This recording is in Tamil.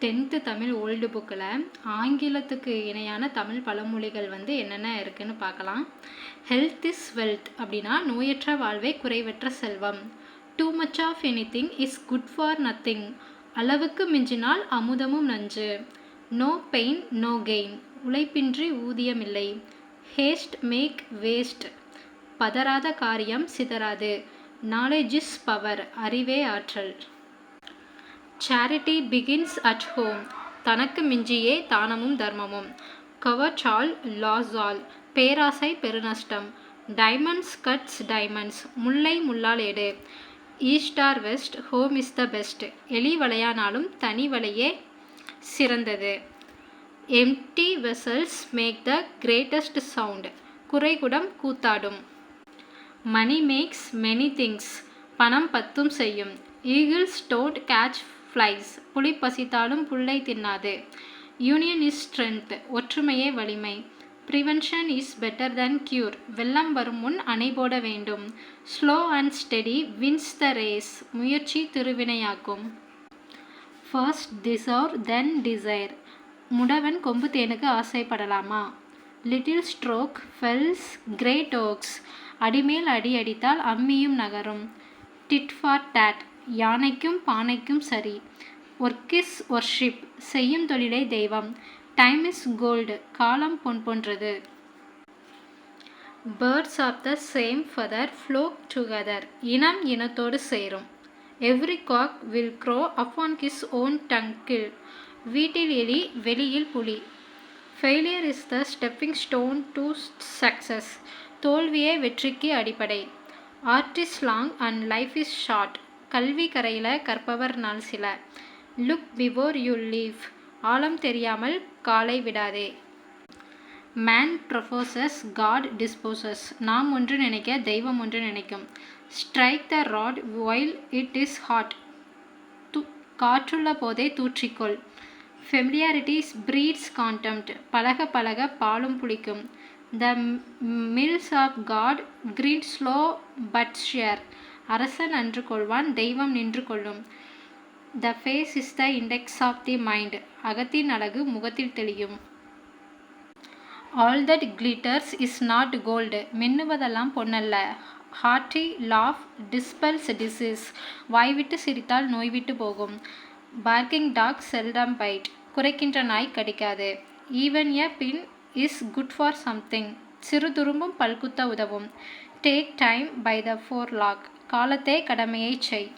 10th தமிழ் ஓல்டு புக்கில் ஆங்கிலத்துக்கு இணையான தமிழ் பழமொழிகள் என்னென்ன இருக்குன்னு பார்க்கலாம். ஹெல்த் இஸ் வெல்த் அப்படின்னா நோயற்ற வாழ்வே குறைவற்ற செல்வம். Too much of anything is good for nothing. அளவுக்கு மிஞ்சினால் அமுதமும் நஞ்சு. No pain no gain. உழைப்பின்றி ஊதியமில்லை. Haste make waste. பதறாத காரியம் சிதறாது. Knowledge is power. அறிவே ஆற்றல். Charity begins at home. தனக்கு மிஞ்சியே தானமும் தர்மமும். கவர்ச் ஆல் லாஸ் ஆல். பேராசை பெருநஷ்டம். Diamonds cuts diamonds. முல்லை முள்ளால் எடு. East or west home is the best. எலி வலையானாலும் தனி வலையே சிறந்தது. Empty vessels make the greatest sound. குறைகுடம் கூத்தாடும். Money makes many things. பணம் பத்தும் செய்யும். Eagles don't catch flies. புலி பசித்தாலும் புல்லை தின்னாது. Union is strength. ஒற்றுமையே வலிமை. Prevention is better than cure. வெள்ளம் வரும் முன் அணை போட வேண்டும். Slow and steady wins the race. முயற்சி திருவினையாக்கும். First deserve then desire. முடவன் கொம்பு தேனுக்கு ஆசைப்படலாமா? Little stroke fells great oaks. அடிமேல் அடி அடித்தால் அம்மியும் நகரும். Tit for tat. யானைக்கும் பானைக்கும் சரி. Work is worship. செய்யும் தொழிலை தெய்வம். Time is gold. காலம் பொன் போன்றது. Birds of the same feather flock together. இனம் இனத்தோடு சேரும். Every cock will crow upon his own dunghill. வீட்டில் எலி வெளியில் புலி. Failure is the stepping stone to success. தோல்வியே வெற்றிக்கு அடிப்படை. Art is long and life is short. கல்வி கரையில் கற்பவர் நாள் சில. Look before you leave. ஆழம் தெரியாமல் காலை விடாதே. Man proposes God disposes. நாம் ஒன்று நினைக்க தெய்வம் ஒன்று நினைக்கும். Strike the rod while it is hot. காற்றுள்ள போதே தூற்றிக்கொள். Familiarity breeds contempt. பழக பழக பாலும் புளிக்கும். The mills of God grind slow but sure. அரசன் அன்று கொள்வான் தெய்வம் நின்று கொள்ளும். The face is the index of the mind. அகத்தின் அழகு முகத்தில் தெளியும். All that glitters is not gold. மின்னுவதெல்லாம் பொன்னல்ல. Hearty laugh dispels disease. வாய்விட்டு சிரித்தால் நோய்விட்டு போகும். Barking dog seldom bite. குறைக்கின்ற நாய் கடிக்காது. Even a bin is good for something. சிறு துரும்பும் பல்குத்த உதவும். Take time by the forelock. காலத்தே கடமையை செய்.